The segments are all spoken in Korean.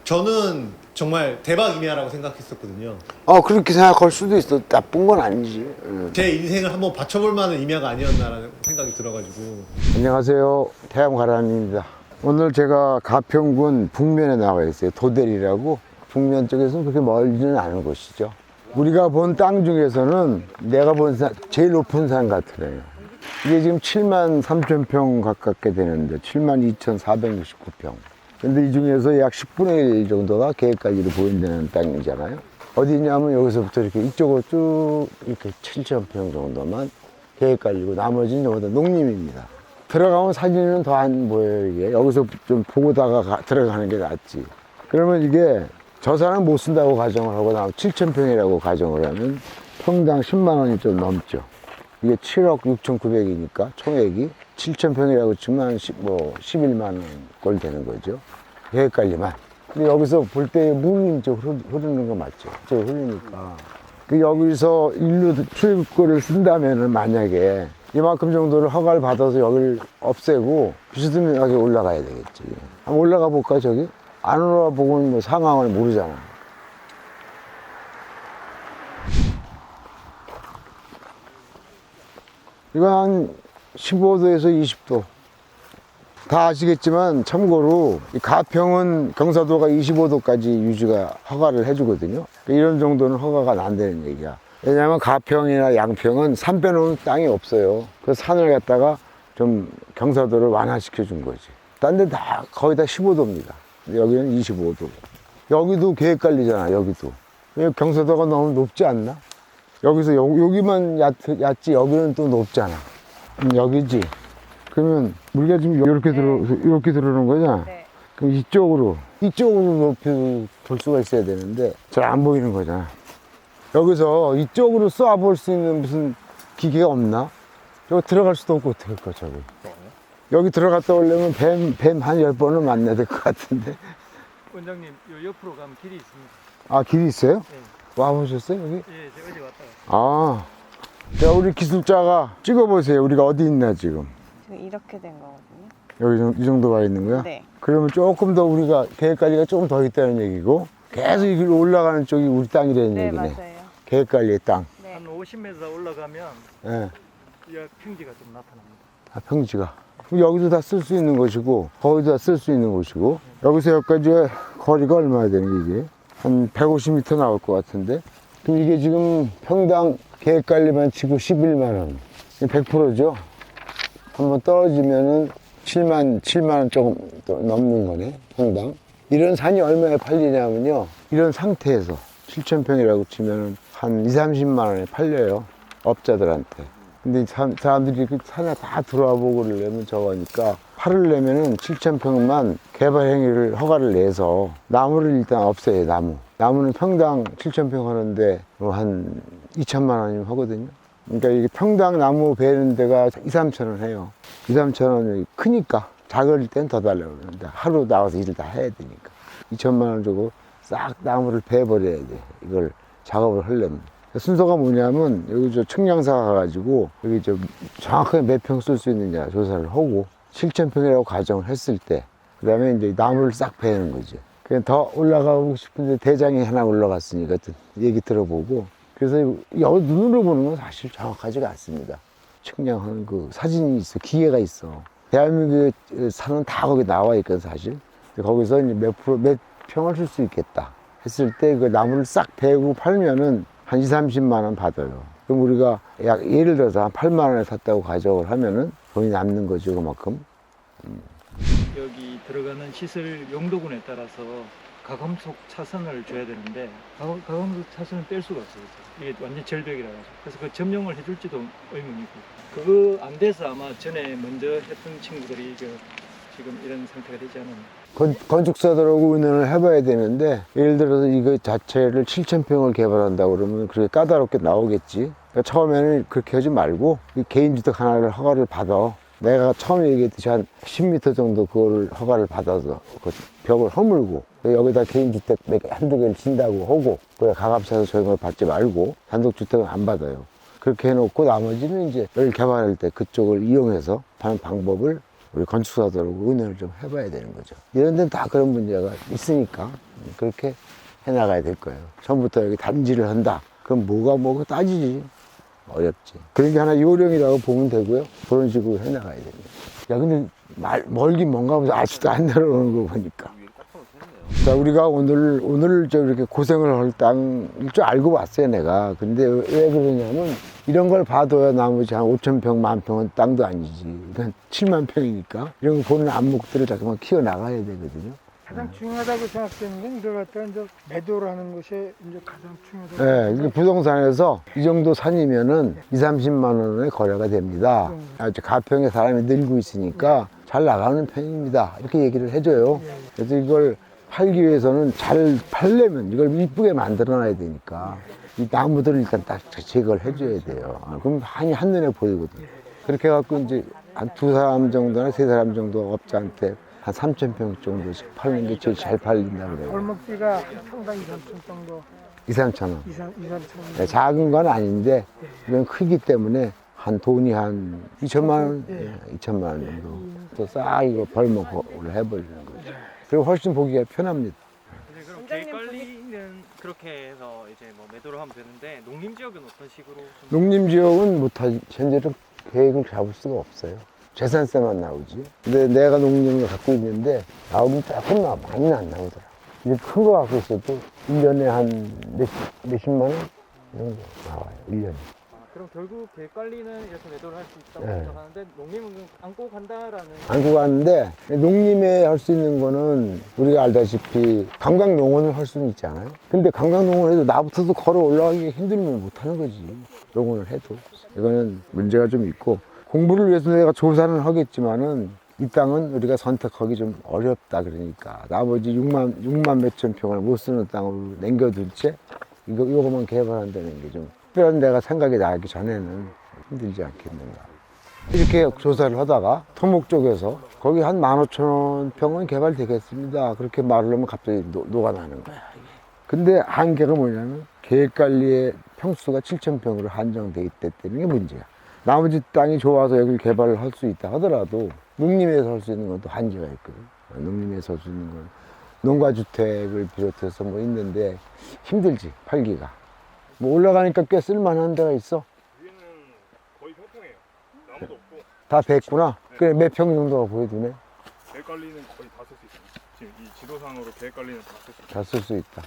저는 정말 대박 임야라고 생각했었거든요. 그렇게 생각할 수도 있어. 나쁜 건 아니지. 제 인생을 한번 바쳐볼 만한 임야가 아니었나라는 생각이 들어가지고. 안녕하세요. 태양가람입니다. 오늘 제가 가평군 북면에 나와 있어요. 도대리라고. 북면 쪽에서는 그렇게 멀지는 않은 곳이죠. 우리가 본 땅 중에서는 내가 본 제일 높은 산 같으네요. 이게 지금 7만 3천 평 가깝게 되는데 7만 2,469평. 근데 이 중에서 약 10분의 1 정도가 계획관리로 보인다는 땅이잖아요. 어디냐면 여기서부터 이렇게 이쪽으로 쭉 이렇게 7,000평 정도만 계획관리고 나머지는 전부 다 농림입니다. 들어가면 사진은 더 안 보여요, 이게. 여기서 좀 보고다가 들어가는 게 낫지. 그러면 이게 저 사람 못 쓴다고 가정을 하고 나면 7,000평이라고 가정을 하면 평당 10만 원이 좀 넘죠. 이게 7억 6,900이니까 총액이 7,000평이라고 치면 11만 원 꼴 되는 거죠. 계획관리만. 근데 여기서 볼 때 물이 좀 흐르는 거 맞죠? 저 흐르니까. 여기서 인류 출입구를 쓴다면은 만약에 이만큼 정도를 허가를 받아서 여기를 없애고 비스듬하게 올라가야 되겠지. 한번 올라가 볼까, 저기? 안 올라가 보고는 뭐 상황을 모르잖아. 이건 한 15도에서 20도. 다 아시겠지만 참고로 이 가평은 경사도가 25도까지 유지가 허가를 해주거든요. 이런 정도는 허가가 안 되는 얘기야. 왜냐하면 가평이나 양평은 산 빼놓은 땅이 없어요. 그래서 산을 갖다가 좀 경사도를 완화시켜 준 거지. 딴 데 다 거의 다 15도입니다. 여기는 25도. 여기도 계획관리잖아, 여기도. 왜 경사도가 너무 높지 않나? 여기서 여기만 얕지 여기는 또 높잖아. 여기지. 그러면 우리가 지금 이렇게 들어오는 거잖아. 네. 그럼 이쪽으로 높이 볼 수가 있어야 되는데 잘 안 보이는 거잖아. 여기서 이쪽으로 쏴볼 수 있는 무슨 기계가 없나? 여기 들어갈 수도 없고 어떡할 거야, 저기. 여기 들어갔다 오려면 뱀 한 10번은 만나야 될 것 같은데. 원장님, 요 옆으로 가면 길이 있습니다. 아, 길이 있어요? 네. 와보셨어요, 여기? 예, 제가 어제 왔다가. 자, 우리 기술자가 찍어보세요. 우리가 어디 있나, 지금. 지금 이렇게 된 거거든요. 여기 이 정도 와 있는 거야? 네. 그러면 조금 더 우리가 계획관리가 조금 더 있다는 얘기고 계속 이 길로 올라가는 쪽이 우리 땅이라는 네, 얘기네. 맞아요. 계획관리의 땅. 네. 한 50m 올라가면 예. 이 평지가 좀 나타납니다. 아, 평지가. 그럼 여기도 다 쓸 수 있는 곳이고 거기도 다 쓸 수 있는 곳이고 여기서 여기까지 거리가 얼마나 되는 게 이게? 한 150m 나올 것 같은데. 그럼 이게 지금 평당 계획관리만 치고 11만 원. 100%죠? 한번 떨어지면은 7만 원 조금 넘는 거네, 평당. 이런 산이 얼마에 팔리냐면요. 이런 상태에서 7,000평이라고 치면은 한 30만 원에 팔려요. 업자들한테. 근데 사람들이 그 산에 다 들어와 보고 그러려면 저거니까 팔으려면은 7,000평만 개발 행위를 허가를 내서 나무를 일단 없애요, 나무. 나무는 평당 7,000평 하는데 한 2천만 원이면 하거든요. 그러니까 이게 평당 나무 베는 데가 2, 3천 원 해요. 2, 3천 원이 크니까 작을 땐 더 달라고 그러는데 하루 나와서 일을 다 해야 되니까 2천만 원 주고 싹 나무를 베버려야 돼. 이걸 작업을 하려면. 순서가 뭐냐면 여기 저 측량사 가가지고 여기 저 정확하게 몇 평 쓸 수 있느냐 조사를 하고 7,000평이라고 가정을 했을 때 그 다음에 이제 나무를 싹 베는 거지. 그냥 더 올라가고 싶은데 대장이 하나 올라갔으니까 얘기 들어보고 그래서 여기 눈으로 보는 건 사실 정확하지가 않습니다. 측량하는 그 사진이 있어, 기계가 있어. 대한민국의 산은 다 거기 나와 있거든, 사실. 거기서 이제 몇 평을 쓸 수 있겠다 했을 때 그 나무를 싹 베고 팔면은 한 2, 30만 원 받아요. 그럼 우리가 예를 들어서 한 8만 원에 샀다고 가정을 하면은 돈이 남는 거죠, 그만큼. 여기 들어가는 시설 용도군에 따라서 가감속 차선을 줘야 되는데 가감속 차선을 뺄 수가 없어요. 이게 완전 절벽이라 가지고. 그래서 그 점용을 해줄지도 의문이고. 그거 안 돼서 아마 전에 먼저 했던 친구들이 지금 이런 상태가 되지 않았나. 건축사들하고 의논을 해봐야 되는데 예를 들어서 이거 자체를 7,000평을 개발한다고 그러면 그렇게 까다롭게 나오겠지. 그러니까 처음에는 그렇게 하지 말고 개인주택 하나를 허가를 받아. 내가 처음에 얘기했듯이 한 10m 정도 그거를 허가를 받아서 그 벽을 허물고 여기다 개인주택 한두 개를 진다고 하고 그래 가감사에서 조용을 받지 말고 단독주택은 안 받아요. 그렇게 해놓고 나머지는 이제 여기 개발할 때 그쪽을 이용해서 하는 방법을 우리 건축사들하고 의논을 좀 해봐야 되는 거죠. 이런 데는 다 그런 문제가 있으니까 그렇게 해나가야 될 거예요. 처음부터 여기 단지를 한다. 그럼 뭐가 따지지. 어렵지. 그런 게 하나 요령이라고 보면 되고요. 그런 식으로 해나가야 됩니다. 야, 근데 멀긴 뭔가 보면서 아직도 안 내려오는 거 보니까. 자, 우리가 오늘 저 이렇게 고생을 할 땅일 줄 알고 왔어요, 내가. 근데 왜 그러냐면, 이런 걸 봐도야 나머지 한 5,000평, 10,000평은 땅도 아니지. 그러니까 7만 평이니까. 이런 거 보는 안목들을 자꾸만 키워나가야 되거든요. 가장 중요하다고 생각되는 건 이걸 갖다가 이제 매도를 하는 것이 이제 가장 중요하다고. 네, 이게 부동산에서 이 정도 산이면은 2, 30만 원의 거래가 됩니다. 아주 가평에 사람이 늘고 있으니까 잘 나가는 편입니다. 이렇게 얘기를 해줘요. 그래서 이걸 팔기 위해서는 잘 팔려면 이걸 이쁘게 만들어 놔야 되니까 이 나무들을 일단 딱 제거를 해줘야 돼요. 그럼 한눈에 보이거든요. 그렇게 해갖고 이제 한 두 사람 정도나 세 사람 정도 업자한테 한 3,000평 정도씩 팔는 게 제일 잘 팔린다고 그래요. 골목비가 한 평당 2, 3천 정도. 2, 3천 원. 2, 3천. 네, 작은 건 아닌데 이건 크기 때문에 한 돈이 한 2천만 원, 예. 2천만 원 정도 또 싹 이거 벌목을 해버리는 거죠. 그리고 훨씬 보기가 편합니다. 그럼 계획 관리는 그렇게 해서 이제 뭐 매도를 하면 되는데 농림 지역은 어떤 식으로? 농림지역은 못하지. 현재는 계획을 잡을 수가 없어요. 재산세만 나오지. 근데 내가 농림을 갖고 있는데 나오긴 조금 나와. 많이는 안 나오더라. 이제 큰 거 갖고 있어도 1년에 한 몇십만 원 정도 나와요. 1년에. 그럼 결국 계획 관리는 이렇게 매도를 할 수 있다고 네. 생각하는데 농림은 안고 간다라는. 안고 갔는데 농림에 할 수 있는 거는 우리가 알다시피 관광농원을 할 수는 있잖아요. 근데 관광농원을 해도 나부터도 걸어 올라가기 힘들면 못 하는 거지. 농원을 해도. 이거는 문제가 좀 있고 공부를 위해서 내가 조사는 하겠지만은 이 땅은 우리가 선택하기 좀 어렵다 그러니까 나머지 6만 몇천 평을 못 쓰는 땅으로 남겨둔 채 이거만 개발한다는 게 좀 특별한 내가 생각이 나기 전에는 힘들지 않겠는가. 이렇게 조사를 하다가 토목 쪽에서 거기 한 15,000평은 개발되겠습니다. 그렇게 말을 하면 갑자기 녹아나는 거야. 근데 한계가 뭐냐면 계획관리의 평수가 7,000평으로 한정돼 있다는 게 문제야. 나머지 땅이 좋아서 여기를 개발을 할 수 있다 하더라도 농림에서 할 수 있는 건 또 한계가 있거든. 농림에서 할 수 있는 건 농가주택을 비롯해서 뭐 있는데 힘들지, 팔기가. 뭐 올라가니까 꽤 쓸만한 데가 있어. 위에는 거의 평평해요. 나무도 없고 다 뱄구나. 그래, 몇 평 정도가 보여주네. 계획 관리는 거의 다 쓸 수 있어요. 지금 이 지도상으로 계획 관리는 다 쓸 수 있어요. 다 쓸 수 있다.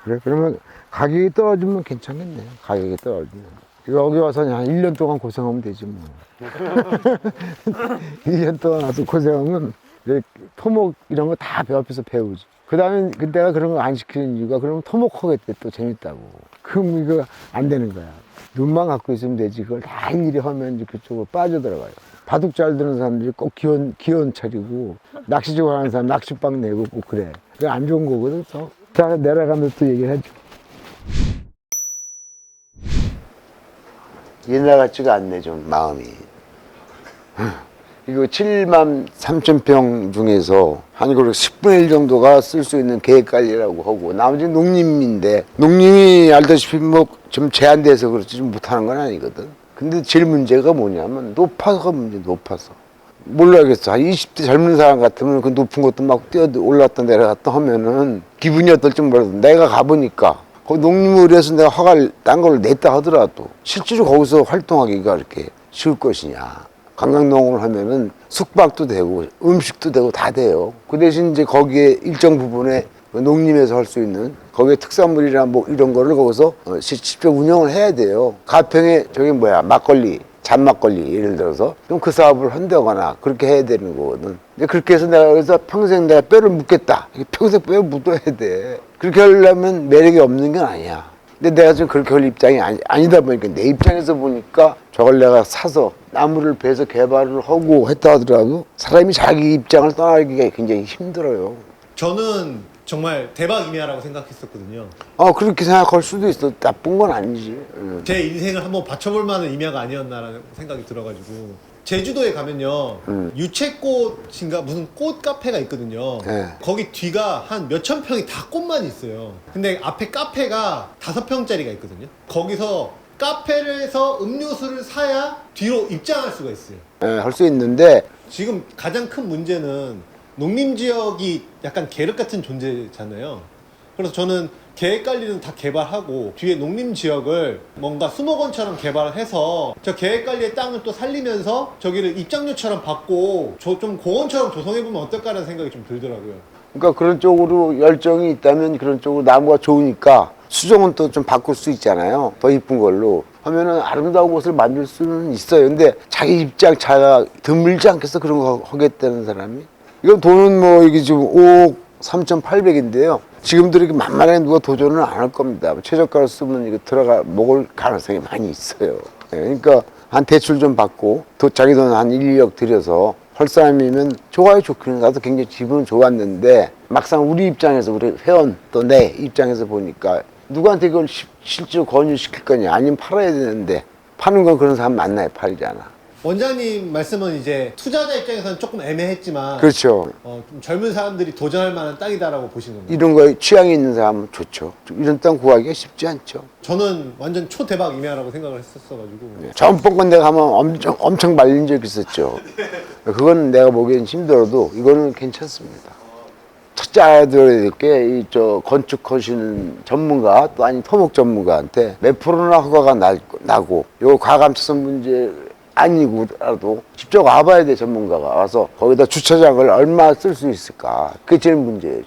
그래, 그러면 가격이 떨어지면 괜찮겠네. 가격이 떨어지면. 여기 와서 한 1년 동안 고생하면 되지 뭐. 1년 동안 와서 고생하면 토목 이런 거 다 옆에서 배우지. 그 다음에 내가 그런 거 안 시키는 이유가 그러면 토목하겠대 또 재밌다고. 그럼 이거 안 되는 거야. 눈만 갖고 있으면 되지. 그걸 다 일일이 하면 이제 그쪽으로 빠져들어가요. 바둑 잘 드는 사람들이 꼭 기원 차리고 낚시 좋아하는 사람 낚시방 내고 꼭 그래. 그게 안 좋은 거거든. 자, 내려가면서 또 얘기를 하죠. 옛날 같지가 않네, 좀 마음이. 이거 7만 3천 평 중에서 한 10분의 1 정도가 쓸 수 있는 계획관리라고 하고 나머지는 농림인데 농림이 알다시피 뭐 좀 제한돼서 그렇지 좀 못하는 건 아니거든. 근데 제일 문제가 뭐냐면 높아서가 문제. 높아서 몰라야겠어. 한 20대 젊은 사람 같으면 그 높은 것도 막 뛰어 올랐다 내려갔다 하면은 기분이 어떨지 몰라도 내가 가보니까 거기 농림의뢰에서 내가 허가를 딴 걸 냈다 하더라도 실제로 거기서 활동하기가 이렇게 쉬울 것이냐. 관광농업을 하면은 숙박도 되고 음식도 되고 다 돼요. 그 대신 이제 거기에 일정 부분에 농림에서 할 수 있는 거기에 특산물이나 뭐 이런 거를 거기서 직접 운영을 해야 돼요. 가평에 저기 막걸리, 잔막걸리 예를 들어서 그럼 그 사업을 한다거나 그렇게 해야 되는 거거든. 근데 그렇게 해서 내가 그래서 평생 내가 뼈를 묻겠다. 평생 뼈를 묻어야 돼. 그렇게 하려면 매력이 없는 건 아니야. 근데 내가 지금 그렇게 할 입장이 아니다 보니까 내 입장에서 보니까 저걸 내가 사서 나무를 베서 개발을 하고 했다 하더라도 사람이 자기 입장을 떠나기가 굉장히 힘들어요. 저는 정말 대박 임야라고 생각했었거든요. 그렇게 생각할 수도 있어. 나쁜 건 아니지. 제 인생을 한번 바쳐볼 만한 임야가 아니었나라는 생각이 들어가지고 제주도에 가면요 유채꽃인가 무슨 꽃 카페가 있거든요. 네. 거기 뒤가 한 몇천 평이 다 꽃만 있어요. 근데 앞에 카페가 5평짜리가 있거든요. 거기서 카페를 해서 음료수를 사야 뒤로 입장할 수가 있어요. 할 수 있는데 지금 가장 큰 문제는 농림지역이 약간 계륵 같은 존재잖아요. 그래서 저는 계획관리는 다 개발하고 뒤에 농림지역을 뭔가 수목원처럼 개발해서 저 계획관리의 땅을 또 살리면서 저기를 입장료처럼 받고 좀 공원처럼 조성해보면 어떨까라는 생각이 좀 들더라고요. 그러니까 그런 쪽으로 열정이 있다면 그런 쪽으로 나무가 좋으니까 수정은 또 좀 바꿀 수 있잖아요. 더 이쁜 걸로 하면은 아름다운 곳을 만들 수는 있어요. 근데 자기 입장 차가 드물지 않겠어? 그런 거 하겠다는 사람이. 이건 돈은 뭐 이게 지금 5억 3,800인데요. 지금도 이렇게 만만하게 누가 도전을 안 할 겁니다. 최저가를 쓰면 이거 들어가 먹을 가능성이 많이 있어요. 그러니까 한 대출 좀 받고 자기 돈 한 1, 2억 들여서 할 사람이면 좋아요, 좋기는. 나도 굉장히 기분은 좋았는데 막상 우리 입장에서, 우리 회원 또 내 입장에서 보니까 누구한테 그걸 실제로 권유시킬 거냐, 아니면 팔아야 되는데 파는 건 그런 사람 만나야 팔지 않아. 원장님 말씀은 이제 투자자 입장에서는 조금 애매했지만 그렇죠. 좀 젊은 사람들이 도전할 만한 땅이다라고 보시는 건가요? 이런 거에 취향이 있는 사람은 좋죠. 이런 땅 구하기가 쉽지 않죠. 저는 완전 초대박 임야라고 생각을 했었어가지고 전번 데 가면 엄청 말린 적 있었죠. 그건 내가 보기엔 힘들어도 이거는 괜찮습니다. 첫째 알아들어야 될 게 저 건축하시는 전문가 또 아니 토목 전문가한테 몇 프로나 허가가 나고 요 과감성 문제 아니고라도 직접 와봐야 돼. 전문가가 와서 거기다 주차장을 얼마 쓸 수 있을까. 그게 제일 문제예요.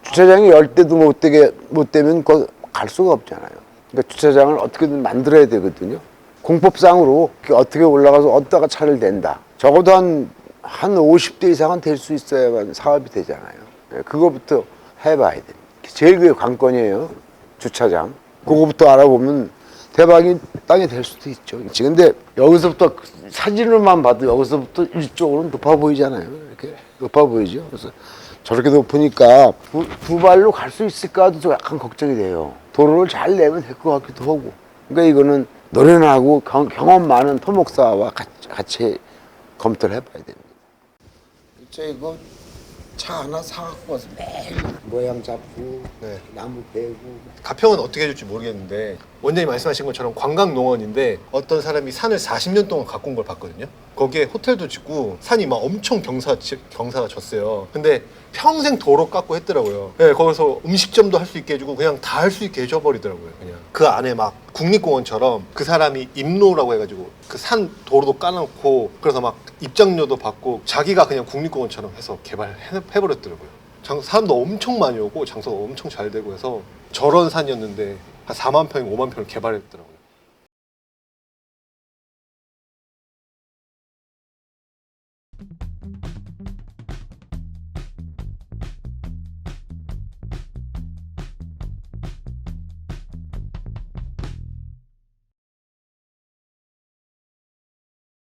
주차장이 열 대도 못 되면 갈 수가 없잖아요. 그러니까 주차장을 어떻게든 만들어야 되거든요. 공법상으로 어떻게 올라가서 어디다가 차를 댄다. 적어도 한 50대 이상은 될 수 있어야만 사업이 되잖아요. 그거부터 해봐야 돼. 제일 그게 관건이에요. 주차장. 그거부터 알아보면 대박이 땅이 될 수도 있죠. 근데 여기서부터 사진으로만 봐도 여기서부터 이쪽으로는 높아 보이잖아요. 이렇게 높아 보이죠. 그래서 저렇게 높으니까 두 발로 갈 수 있을까도 좀 약간 걱정이 돼요. 도로를 잘 내면 될 것 같기도 하고. 그러니까 이거는 노련하고 경험 많은 토목사와 같이 검토를 해봐야 됩니다. 이거 차 하나 사갖고 와서 매일 모양 잡고 나무 베고. 가평은 어떻게 해줄지 모르겠는데 원장님 말씀하신 것처럼 관광농원인데 어떤 사람이 산을 40년 동안 갖고 온 걸 봤거든요. 거기에 호텔도 짓고 산이 막 엄청 경사가 졌어요. 근데 평생 도로 깎고 했더라고요. 네, 거기서 음식점도 할 수 있게 해주고 그냥 다 할 수 있게 해줘버리더라고요. 그냥 그 안에 막 국립공원처럼 그 사람이 임로라고 해가지고 그 산 도로도 까놓고 그래서 막 입장료도 받고 자기가 그냥 국립공원처럼 해서 개발해버렸더라고요. 사람도 엄청 많이 오고 장소가 엄청 잘 되고 해서 저런 산이었는데 한 4만 평, 5만 평을 개발했더라고요.